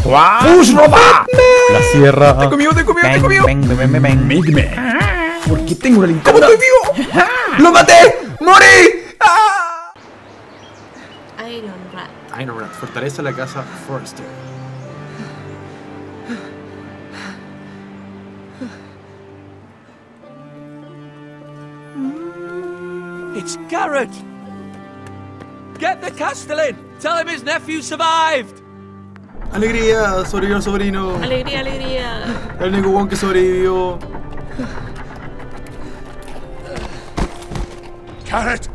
¡Push, ropa! La sierra. Te comió. Ven. ¿Por qué tengo una linterna? ¿Cómo estoy vivo? ¡Lo maté! ¡Morí! ¡Ah! IronWood, fortaleza la casa Forrester. It's Garrett! Get the Castellan! Tell him his nephew survived! Alegría, sobrevivió el sobrino. Alegría. El único guan que sobrevivió. Garrett!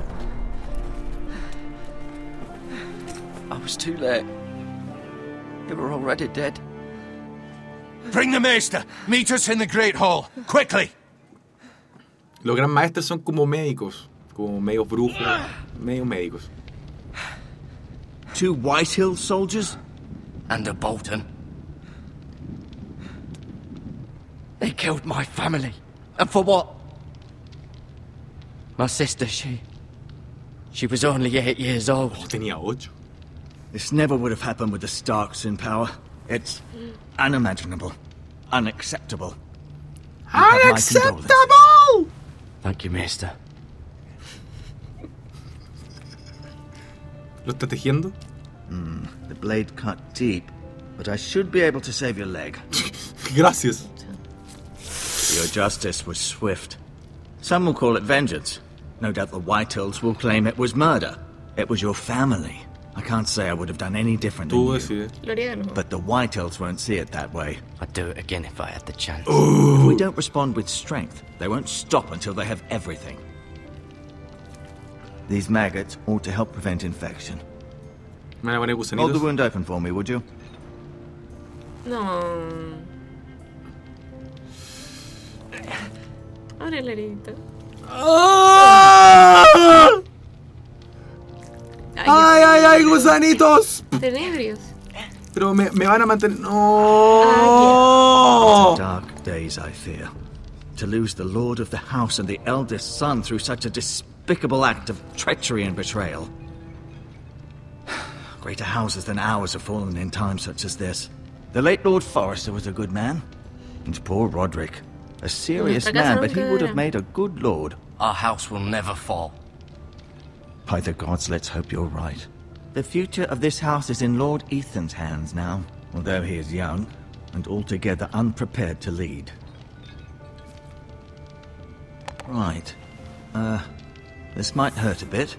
I was too late. They were already dead. Bring the maester. Meet us in the Great Hall. Quickly. Los gran maestros son como médicos. Como medios brujos. Medios médicos. 2 Whitehill soldiers? And a Bolton. They killed my family. And for what? My sister, she was only 8 years old. Oh, tenía 8. This never would have happened with the Starks in power. It's unimaginable. Unacceptable. Unacceptable! Thank you, Maester. ¿Lo está tejiendo? The blade cut deep, but I should be able to save your leg. Gracias. Your justice was swift. Some will call it vengeance. No doubt the Whitehills will claim it was murder. It was your family. I can't say I would have done any different than Tú you. decides. But the Whitehills won't see it that way. I'd do it again if I had the chance. If we don't respond with strength, they won't stop until they have everything. These maggots ought to help prevent infection. Me van a poner Hold the gusanitos. wound open for me, would you? No. Abre la heridita. ¡Ay, gusanitos! De nervios. Pero me van a mantener... ¡No! Dark days, I fear. To lose the lord of the house and the eldest son through such a despicable act of treachery and betrayal. Greater houses than ours have fallen in times such as this. The late Lord Forrester was a good man. And poor Roderick. A serious man, but he would have made a good lord. Our house will never fall. By the gods, let's hope you're right. The future of this house is in Lord Ethan's hands now, although he is young and altogether unprepared to lead. Right. This might hurt a bit.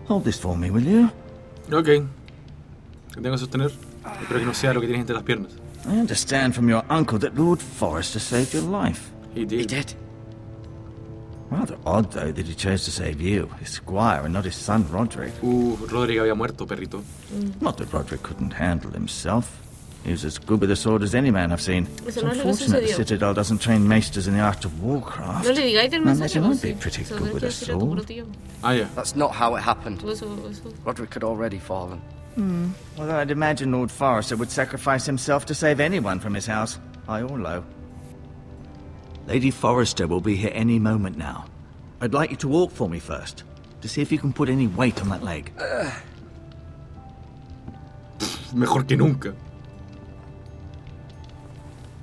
Hold this for me, will you? Ok. Que tengo que sostener. Espero que no sea lo que tienes entre las piernas. I understand from your uncle that Lord Forrester saved your life. He did. He did. Rather odd, though, that he chose to save you, his squire, and not his son Roderick. Roderick había muerto, perrito. Not that Roderick couldn't handle himself. He was as good with a sword as any man I've seen. It's Eso no es lo que unfortunate the sucedió. Citadel doesn't train maesters in the art of warcraft. No le digáis del Unless mensaje. he vos, might be sí. pretty Se lo good with a tenés que decir a tu sword. tío. Ah, ya. That's not how it happened. Tú eso. Roderick had already fallen. Although I'd imagine Lord Forrester would sacrifice himself to save anyone from his house, high or low. Lady Forrester will be here any moment now. I'd like you to walk for me first, to see if you can put any weight on that leg. Mejor que nunca.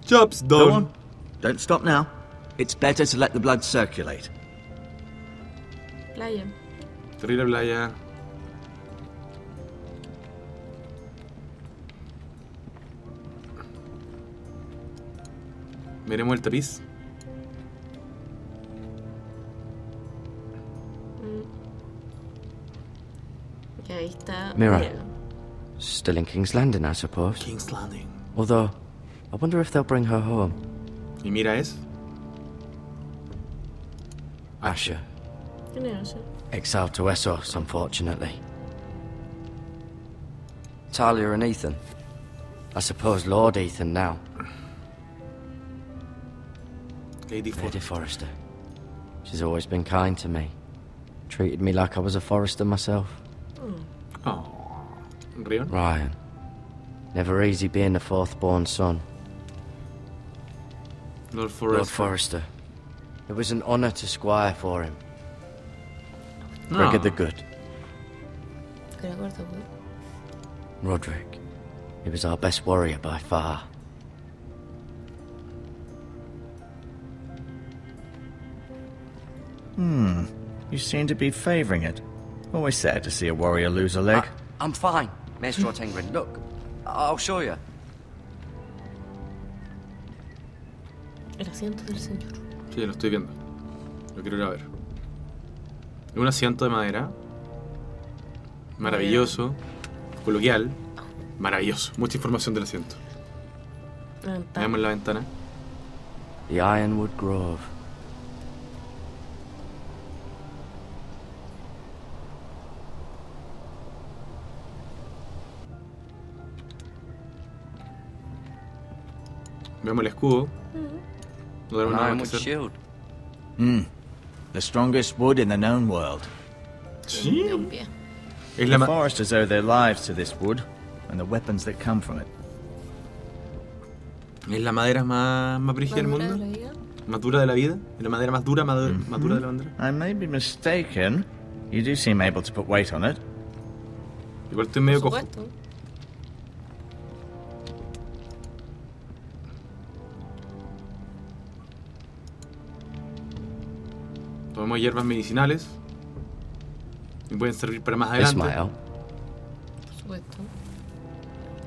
Job's Go done. on. Don't stop now. It's better to let the blood circulate. Playa. Terrible playa. Veremos el tapiz. Y ahí está. Mira. Mira. Still in King's Landing, I suppose. King's Landing. Although, I wonder if they'll bring her home. Y mira es... Asher. ¿Quién es ese? Exiled to Essos, unfortunately. Talia and Ethan. I suppose Lord Ethan now. Lady Lady Forrester. She's always been kind to me. Treated me like I was a Forrester myself. Oh. Rion. Ryan. Never easy being the fourth-born son. Lord Forrester. Lord Forrester. It was an honour to squire for him. No. Gregor the Good. Que le corto, güey. Roderick. He was our best warrior by far. You seem to be favoring it. Always sad to see a warrior lose a leg. I'm fine, Maestro Tengrin. Look, I'll show you. El asiento del señor. Sí, lo estoy viendo. Lo quiero ir a ver. Es un asiento de madera. Maravilloso. Coloquial. Maravilloso. Mucha información del asiento. Veamos la ventana. The IronWood Grove. Veamos el escudo. No tenemos An nada más ironwood que hacer. shield. The strongest wood in the known world. Sí. De un pie. Es la The ma- foresters owe their lives to this wood and the weapons that come from it. es la madera más brígida del Madura mundo. de la vida. Más dura de la vida. Es la madera más dura, más dura de la bandera. I may be mistaken. You do seem able to put weight on it. Igual estoy medio Por cojo. supuesto. Tomamos hierbas medicinales. Y pueden servir para más This might adelante. help. Por supuesto.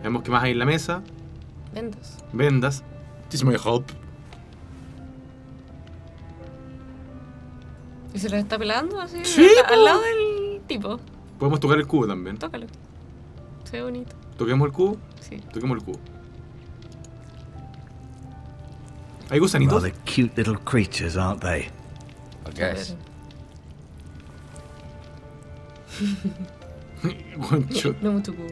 Vemos que más hay en la mesa. Vendas. Vendas. This may help. ¿Y se las está pelando así? Sí, al po. lado del tipo. Podemos tocar el cubo también. Tócalo. Se ve bonito. Toquemos el cubo. Sí. Toquemos el cubo. ¿Hay gusanitos? Rather cute little creatures, aren't they? I guess. Concho. No mucho cubo.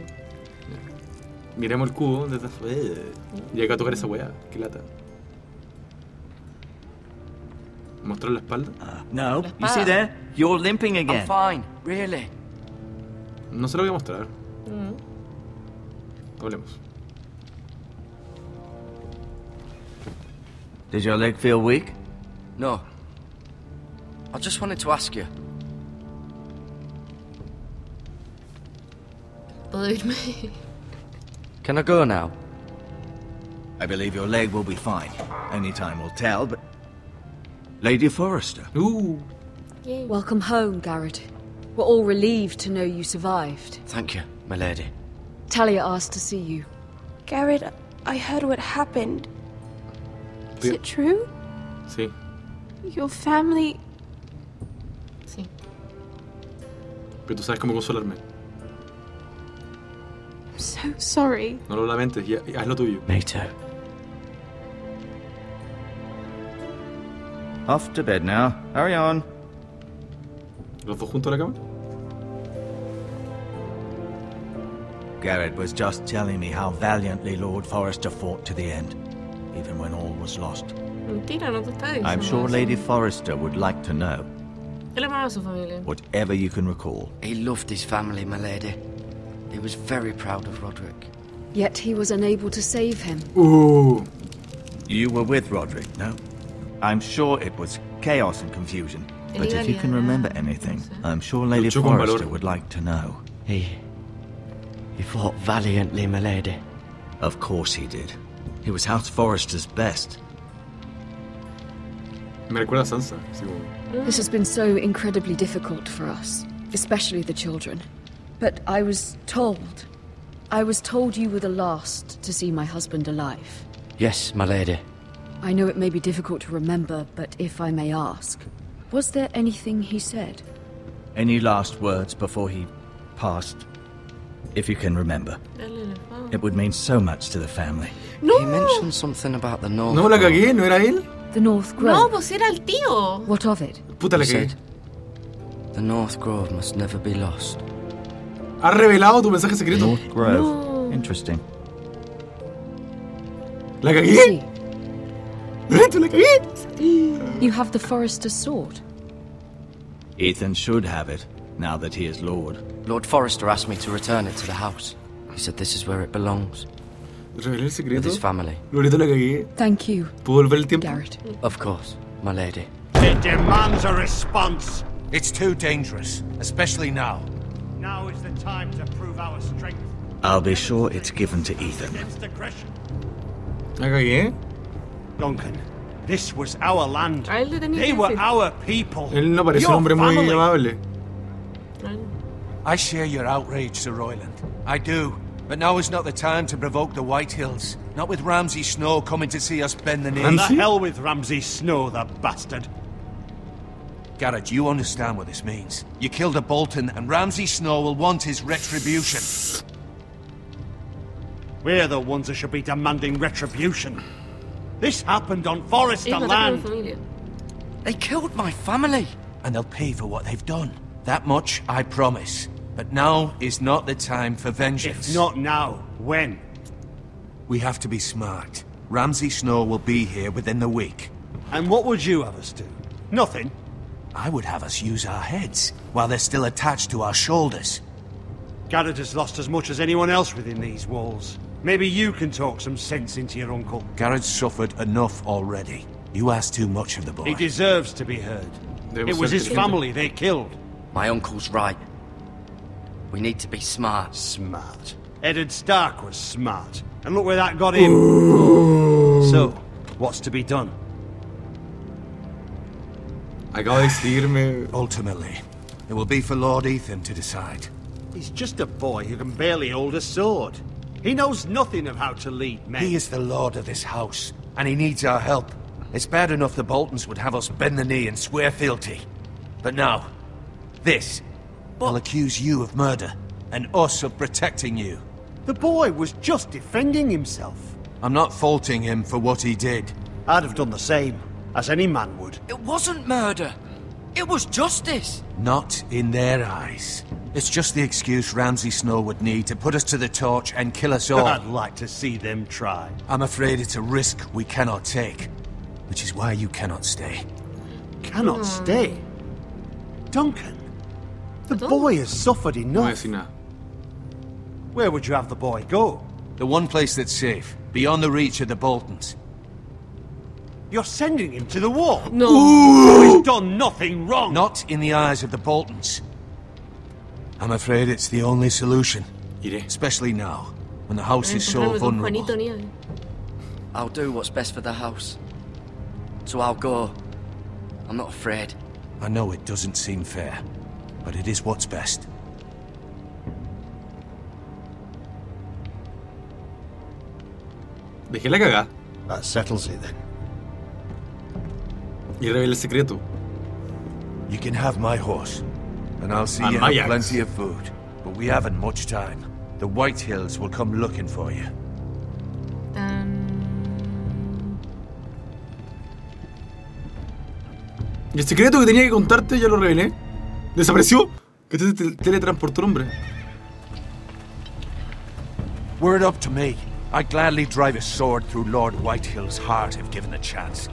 Miremos el cubo desde afuera. Y acá a tocar esa weá. Qué lata. ¿Mostrar la espalda? No, La you see espada. there? You're limping I'm again. fine, really. No se lo voy a mostrar. Mm. Hablemos. Does your leg feel weak? No. I just wanted to ask you. ¿Puedo irme? Can I go now? I believe your leg will be fine. Only time will tell, but... Lady Forrester. Yay. Welcome home, Garrett. We're all relieved to know you survived. Thank you, my lady. Talia asked to see you. Garrett, I heard what happened. Is Sí. it true? Sí. Your family... Sí. Pero tú sabes cómo consolarme. I'm so sorry. No lo lamentes y haz lo tuyo. Me too. Off to bed now. Hurry on. ¿Los dos juntos a la cama? Garrett was just telling me how valiantly Lord Forrester fought to the end, even when all was lost. Mentira, no te está diciendo I'm sure eso. Lady Forrester would like to know, Él amaba a su familia. whatever you can recall. He loved his family, my lady. He was very proud of Roderick. Yet he was unable to save him. You were with Roderick, no? I'm sure it was chaos and confusion. But if you can remember anything, I'm sure Lady Luchó con Forrester valor. would like to know. He fought valiantly, my lady. Of course he did. He was House Forrester's best. Me recuerda a Sansa. Así como... This has been so incredibly difficult for us, especially the children. But I was told you were the last to see my husband alive. Yes, my lady. I know it may be difficult to remember, but if I may ask, was there anything he said? Any last words before he passed? If you can remember. It would mean so much to the family. He mentioned something about the North. No, la cagué, ¿no era él? The North Grove? No, pues era el tío. What of it? Puta, la He cagué. said, the North Grove must never be lost. ¿Has revelado tu mensaje secreto? North Grove. No. Interesting. ¿La cagué? See, ¿Tú la cagué? you have the Forester's sword. Ethan should have it, now that he is Lord. Lord Forrester asked me to return it to the house. He said this is where it belongs, ¿Revelé el with secreto? his family. Lorito, la cagué. Thank you, ¿Puedo volver el tiempo? Garrett. Of course, my lady. It demands a response. It's too dangerous, especially now. Now is the time to prove our strength. I'll be sure it's given to Ethan. ¿La cagué? Duncan, this was our land. A él le tenía They que were decir. our people. Él no parece un Your hombre muy family. amable. I share your outrage, Sir Royland. I do. But now is not the time to provoke the White Hills. Not with Ramsay Snow coming to see us bend the knee. And the hell with Ramsay Snow, the bastard. Garrett, you understand what this means. You killed a Bolton, and Ramsay Snow will want his retribution. We're the ones that should be demanding retribution. This happened on Forester land. They killed my family. And they'll pay for what they've done. That much I promise. But now is not the time for vengeance. If not now, when? We have to be smart. Ramsay Snow will be here within the week. And what would you have us do? Nothing. I would have us use our heads, while they're still attached to our shoulders. Garrett has lost as much as anyone else within these walls. Maybe you can talk some sense into your uncle. Garrett's suffered enough already. You ask too much of the boy. He deserves to be heard. It was his family they killed. My uncle's right. We need to be smart. Smart. Eddard Stark was smart. And look where that got him. So, what's to be done? Acabo de decidirme. Ultimately, it will be for Lord Ethan to decide. He's just a boy who can barely hold a sword. He knows nothing of how to lead men. He is the lord of this house, and he needs our help. It's bad enough the Boltons would have us bend the knee and swear fealty. But now, this. They'll accuse you of murder, and us of protecting you. The boy was just defending himself. I'm not faulting him for what he did. I'd have done the same, as any man would. It wasn't murder. It was justice. Not in their eyes. It's just the excuse Ramsay Snow would need to put us to the torch and kill us all. I'd like to see them try. I'm afraid it's a risk we cannot take, which is why you cannot stay. Cannot stay? Duncan, the boy has suffered No enough. voy a decir nada. Where would you have the boy go? The one place that's safe, beyond the reach of the Boltons. You're sending him to the war? No. He's done nothing wrong. Not in the eyes of the Boltons. I'm afraid it's the only solution. Iré. Especially now, when the house is so Encontrarme con vulnerable. Juanito Nieves. I'll do what's best for the house. So I'll go. I'm not afraid. I know it doesn't seem fair, but it is what's best. Dejé la cagada That settles it then. y revelé el secreto. You can have my horse, and I'll see And you my have axe. plenty of food. But we haven't much time. The White Hills will come looking for you. Y el secreto que tenía que contarte ya lo revelé. Desapareció. Que te teletransportó el hombre. Were it up to me, I'd gladly drive a sword through Lord Whitehill's heart if given the chance.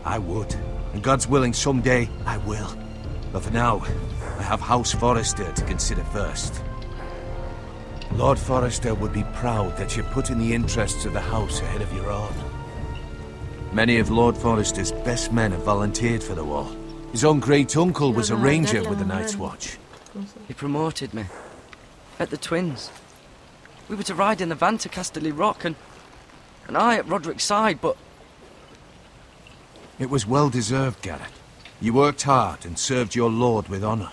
I would. And God's willing, someday I will. But for now, I have House Forrester to consider first. Lord Forrester would be proud that you're putting the interests of the house ahead of your own. Many of Lord Forrester's best men have volunteered for the war. His own great-uncle was a ranger with the Night's Watch. He promoted me. At the Twins. We were to ride in the van to Casterly Rock and I at Roderick's side, but... It was well-deserved, Garrett. You worked hard and served your lord with honor.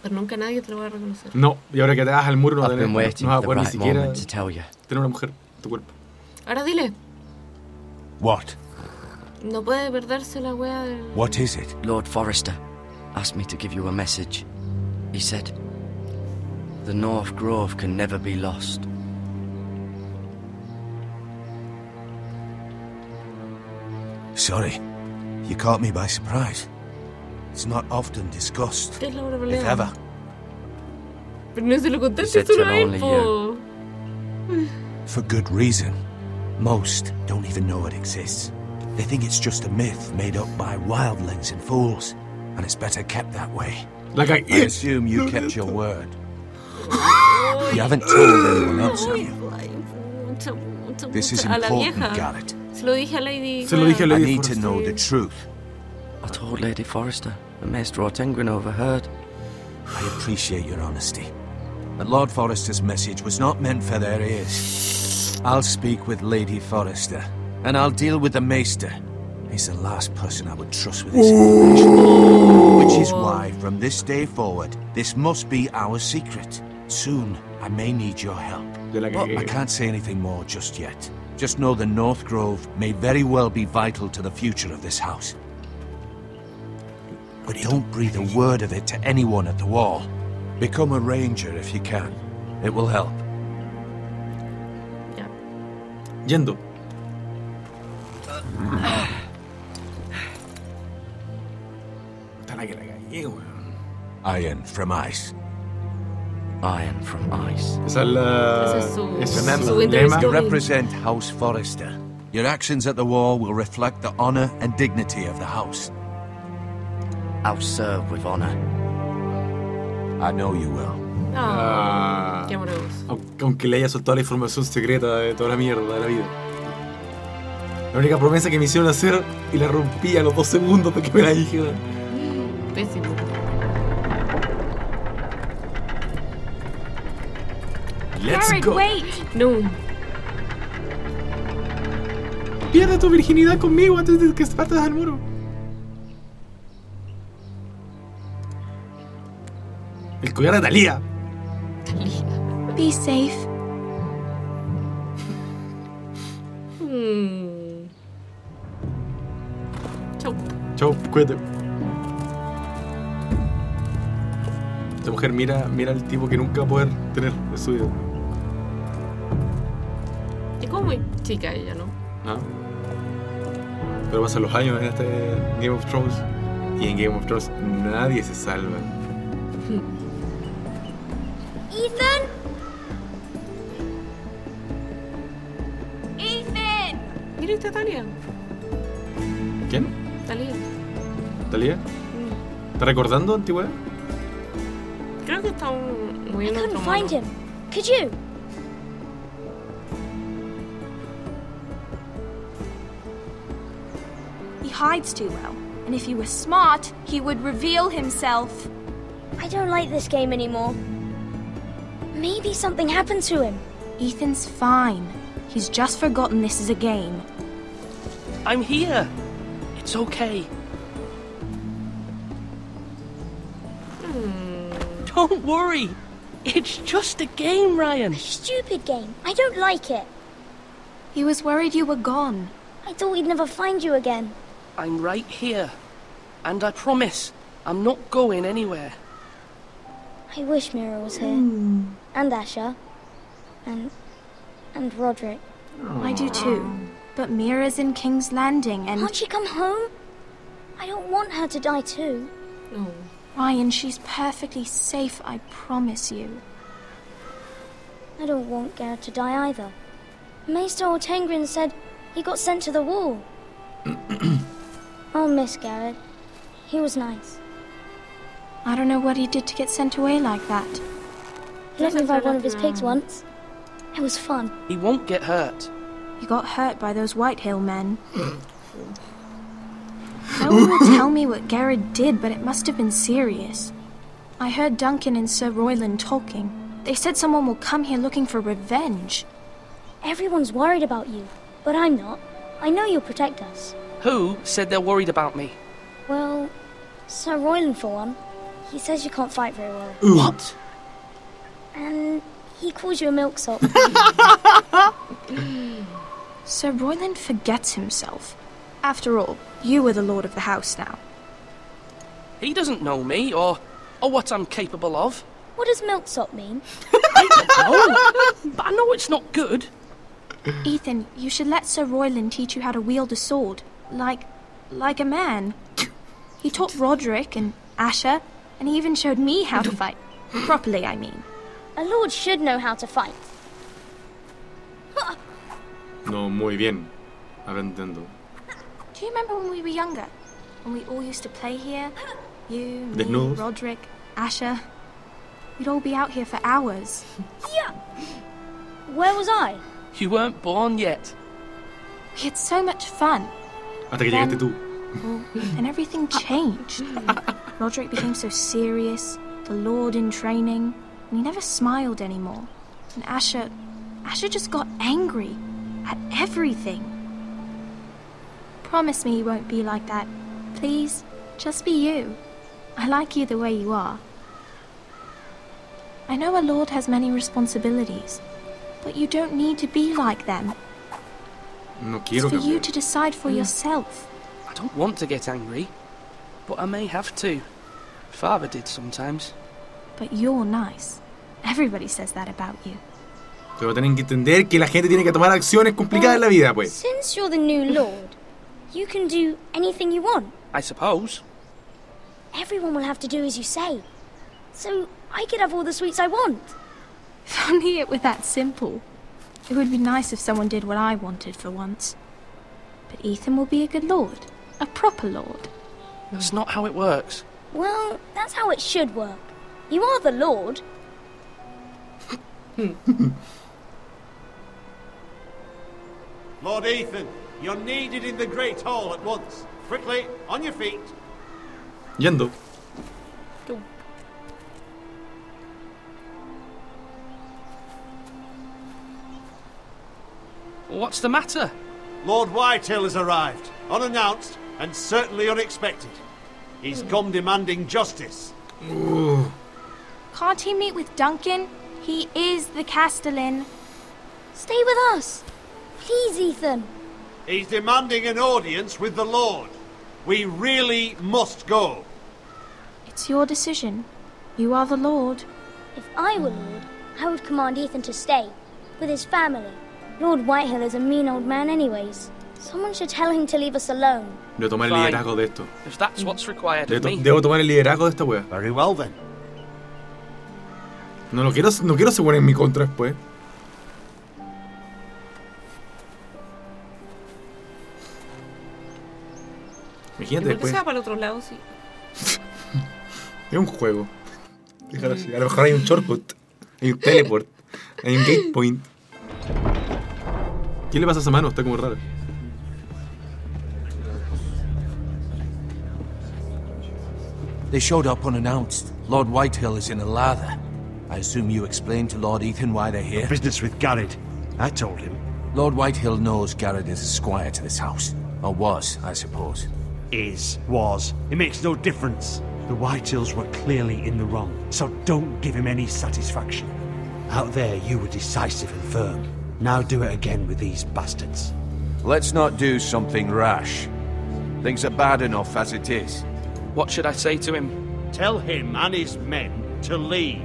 Pero nunca nadie te lo va a reconocer. No, y ahora que te hagas al muro no, I've been waiting no vas a for the poder ni right siquiera moment to tell you. tener una mujer en tu cuerpo. Ahora dile. What? No puede perderse la wea del... What is it? Lord Forrester asked me to give you a message. He said, the North Grove can never be lost. Sorry. You caught me by surprise. It's not often discussed, ¿Qué es la hora if pelea? ever. Pero no se lo He contaste said solo to a él, only po. For good reason. Most don't even know it exists. They think it's just a myth made up by wildlings and fools, and it's better kept that way. La I cagué. assume you kept your word. You haven't told anyone else, have you? Mucho, mucho, This is mucho. A la important, vieja. Garrett. Se lo dije a Lady... Se lo dije a I Lady need to Forrester. know the truth. I told Lady Forrester, but Maester Ortengrin overheard. I appreciate your honesty. that Lord Forrester's message was not meant for their ears. I'll speak with Lady Forrester, and I'll deal with the Maester. He's the last person I would trust with this information. Which is why, from this day forward, this must be our secret. Soon, I may need your help. But I can't say anything more just yet. Just know the North Grove may very well be vital to the future of this house. But don't breathe a word of it to anyone at the wall. Become a ranger if you can. It will help. Yendo. Iron from ice. Iron from ice. Esa es la... Remember, you represent House Forrester. Your actions at the wall will reflect the honor and dignity of the house. I'll serve with honor. I know you will. Qué amoroso. Aunque le haya soltado la información secreta de toda la mierda de la vida. La única promesa que me hicieron hacer y la rompí a los 2 segundos de que me la dijeron. Pésimo. Let's Jared, go. wait! No. Pierde tu virginidad conmigo antes de que partas al muro. El collar de Thalía. Be safe. Chau. Chau, cuídate. Esta mujer mira al tipo que nunca va a poder tener en su vida. Es como muy chica ella, ¿no? ¿Ah? Pero pasan los años en este Game of Thrones. Y en Game of Thrones nadie se salva. Ethan? Ethan! Mira esta Thalía. ¿Quién? Thalía. ¿Thalía? ¿Está recordando antigüedad? Creo que está muy I en couldn't otro find modo. him. Could you? He hides too well, and if he were smart, he would reveal himself. I don't like this game anymore. Maybe something happened to him. Ethan's fine. He's just forgotten this is a game. I'm here. It's okay. Don't worry. It's just a game, Ryan. Stupid game. I don't like it. He was worried you were gone. I thought we'd never find you again. I'm right here. And I promise, I'm not going anywhere. I wish Mira was here. And Asher. And Roderick. I do too. But Mira's in King's Landing and... Can't she come home? I don't want her to die too. No. Ryan, she's perfectly safe, I promise you. I don't want Garrett to die either. Maester Ortengrin said he got sent to the wall. I'll miss Garrett. He was nice. I don't know what he did to get sent away like that. He let me ride one of his pigs once. It was fun. He won't get hurt. He got hurt by those Whitehill men. No one will tell me what Garrett did, but it must have been serious. I heard Duncan and Sir Royland talking. They said someone will come here looking for revenge. Everyone's worried about you, but I'm not. I know you'll protect us. Who said they're worried about me? Well, Sir Royland for one. He says you can't fight very well. What? And he calls you a milksop. Sir Royland forgets himself. After all, you are the lord of the house now. He doesn't know me or what I'm capable of. What does milksop mean? I don't know, but I know it's not good. Ethan, you should let Sir Royland teach you how to wield a sword. Like a man. He taught Roderick and Asher, and he even showed me how to fight. Properly, I mean. A lord should know how to fight. No, muy bien. Ahora entiendo. Do you remember when we were younger? When we all used to play here? You, me, Desnudos. Roderick, Asher. We'd all be out here for hours. Yeah. Where was I? You weren't born yet. We had so much fun. Hasta que llegaste tú. Well, and everything changed. Roderick became so serious, the Lord in training. and he never smiled anymore. And Asher just got angry at everything. Promise me you won't be like that. Please, just be you. I like you the way you are. I know a lord has many responsibilities, but you don't need to be like them. No It's quiero for you cambiar. to decide for yourself. I don't want to get angry, but I may have to. Father did sometimes. But you're nice. Everybody says that about you. Pero tienen que entender que la gente tiene que tomar acciones complicadas en la vida, pues. Since you're the new lord, you can do anything you want. I suppose. Everyone will have to do as you say. So I could have all the sweets I want. If only it were that simple. It would be nice if someone did what I wanted for once. But Ethan will be a good lord. A proper lord. That's not how it works. Well, that's how it should work. You are the lord. Lord Ethan, you're needed in the Great Hall at once. Quickly, on your feet. Yendo. What's the matter? Lord Whitehill has arrived, unannounced and certainly unexpected. He's come demanding justice. Can't he meet with Duncan? He is the Castellan. Stay with us. Please, Ethan. He's demanding an audience with the Lord. We really must go. It's your decision. You are the lord. If I were lord, I would command Ethan to stay, with his family. Lord Whitehill is a mean old man anyways. Someone should tell him to leave us alone. Debo tomar el Fine. liderazgo de esto. If that's what's required of me. Debo tomar el liderazgo de esta wea. Very well then. No quiero se pone en mi contra después. Imagínate ¿Por qué después. se va para el otro lado? Sí. Es un juego. Déjalo así. A lo mejor hay un shortcut. Hay un teleport. Hay un gate point. ¿Qué le pasa a esa mano? Está como rara. They showed up unannounced. Lord Whitehill is in a lather. I assume you explained to Lord Ethan why they're here? Business with Garrett. I told him. Lord Whitehill knows Garrett is a squire to this house. Or was, I suppose. Was. It makes no difference. The Whitehills were clearly in the wrong, so don't give him any satisfaction. Out there, you were decisive and firm. Now do it again with these bastards. Let's not do something rash. Things are bad enough as it is. What should I say to him? Tell him and his men to leave.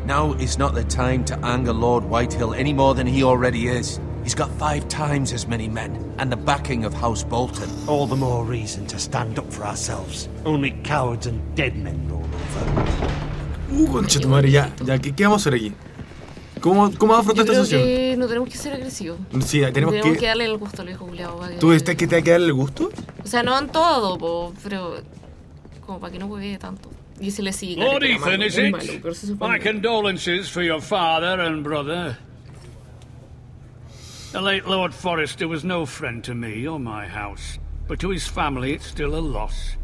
Now is not the time to anger Lord Whitehill any more than he already is. He's got 5 times as many men, and the backing of House Bolton. All the more reason to stand up for ourselves. Only cowards and dead men roll over. Concha tu madre, ya. ¿Qué vamos a hacer aquí? ¿Cómo vamos a afrontar esta Yo creo situación? que no tenemos que ser agresivos. Sí, tenemos que darle el gusto al viejo culiao. ¿Tú estás que te hay que darle el gusto? O sea, no en todo, pero como para que no huevee tanto. Y se le sigue. Lord Ethan, is it? My condolences for your father and brother. The late Lord Forrester was no friend to me or my house, but to his family it's still a loss.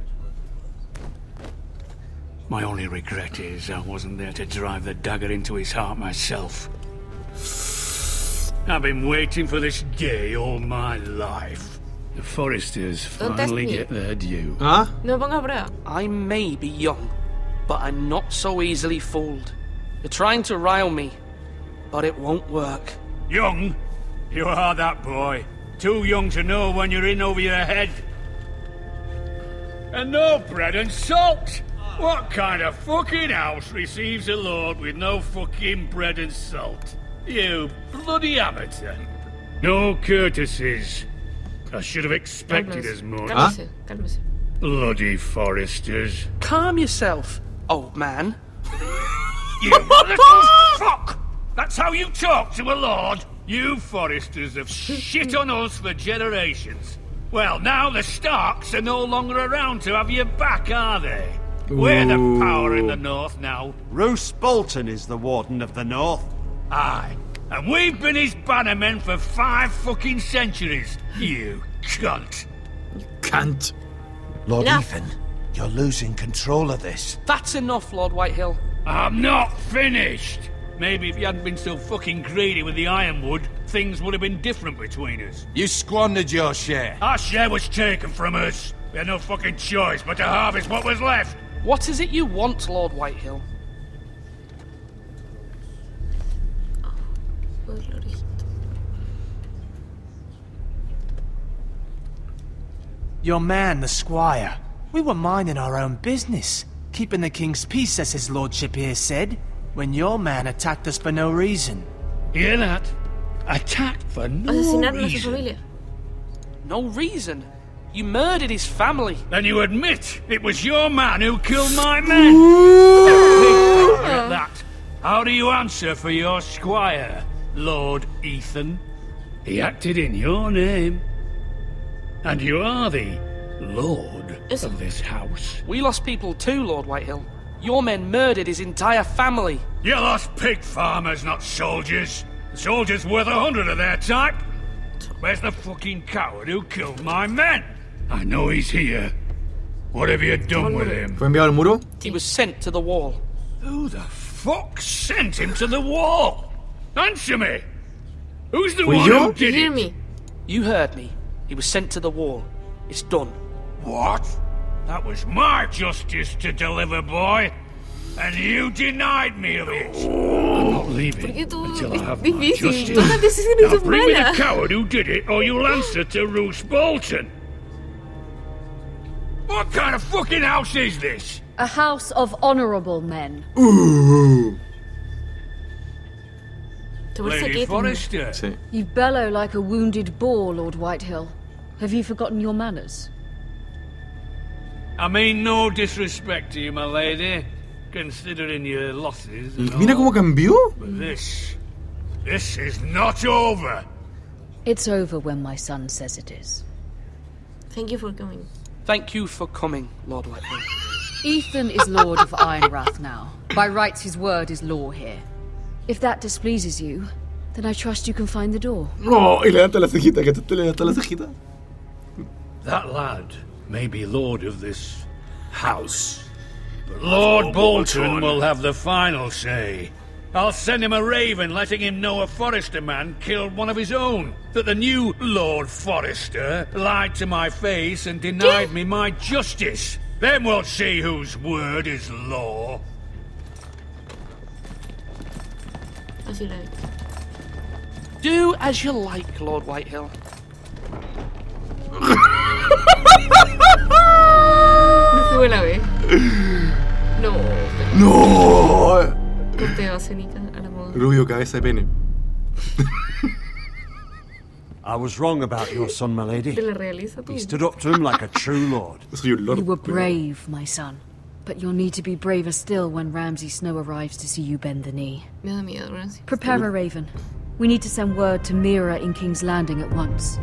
My only regret is I wasn't there to drive the dagger into his heart myself. I've been waiting for this day all my life. The Forresters finally get their due. Huh? No ponga a prueba. I may be young, but I'm not so easily fooled. You're trying to rile me, but it won't work. Young? You are that boy. Too young to know when you're in over your head. And no bread and salt! What kind of fucking house receives a lord with no fucking bread and salt? You bloody amateur. No courtesies. I should have expected as much. Cálmese. Bloody Forresters. Calm yourself, old man. You little fuck! That's how you talk to a lord? You Forresters have shit on us for generations. Well, now the Starks are no longer around to have your back, are they? We're the power in the north now. Roose Bolton is the Warden of the North. Aye. And we've been his bannermen for 5 fucking centuries. You cunt. Cunt. Lord Ethan, you're losing control of this. That's enough, Lord Whitehill. I'm not finished! Maybe if you hadn't been so fucking greedy with the ironwood, things would have been different between us. You squandered your share. Our share was taken from us. We had no fucking choice but to harvest what was left. What is it you want, Lord Whitehill? Your man, the squire. We were minding our own business, keeping the king's peace, as his lordship here said, when your man attacked us for no reason. Hear that? Attacked for no Asesinaron a su reason. familia. No reason. You murdered his family. Then you admit it was your man who killed my men. At that. How do you answer for your squire, Lord Ethan? He acted in your name. And you are the lord of this house. We lost people too, Lord Whitehill. Your men murdered his entire family. You lost pig farmers, not soldiers. The soldiers worth 100 of their type. Where's the fucking coward who killed my men? I know he's here. What have you done with him? ¿Fue enviado al muro? He was sent to the wall. Who the fuck sent him to the wall? Answer me! Who's the Fui one yo? who did Hear it? me. You heard me. He was sent to the wall. It's done. What? That was my justice to deliver, boy. And you denied me of it. I'm not leaving until I have my difícil. justice. Todas las decisiones Now son bring me the malas. coward who did it, or you'll answer to Roose Bolton. What kind of fucking house is this? A house of honorable men. Ooh. Lady Forrester. Sí. You bellow like a wounded boar, Lord Whitehill. Have you forgotten your manners? I mean no disrespect to you, my lady, considering your losses and Mira cómo cambió. But this is not over. It's over when my son says it is. Thank you for coming. Thank you for coming, Lord Whitehill. Ethan is Lord of Ironwrath now. By rights, his word is law here. If that displeases you, then I trust you can find the door. No, y levanta la cejita, que te levanta la cejita. That lad may be lord of this house, but Lord Bolton will have the final say. I'll send him a raven letting him know a Forrester man killed one of his own. That the new Lord Forrester lied to my face and denied me my justice. Then we'll see whose word is law. As you like. Do as you like, Lord Whitehill. No fue buena vez. No. No. Corteo escénica a la moda. Rubio, cabeza de pene. I was wrong about your son, my lady. Te la realiza tú. He stood up to him like a true lord. You were brave, my son. But you'll need to be braver still when Ramsay Snow arrives to see you bend the knee. Me da miedo, Ramsay. Prepare a raven. We need to send word to Mira in King's Landing at once.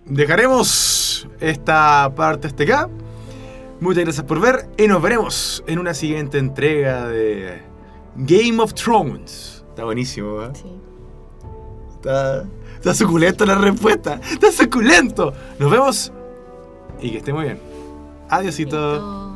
Dejaremos esta parte hasta acá. Muchas gracias por ver y nos veremos en una siguiente entrega de Game of Thrones. Está buenísimo, ¿eh? Sí. Está suculento la respuesta. Está suculento. Nos vemos y que esté muy bien. Adiósito.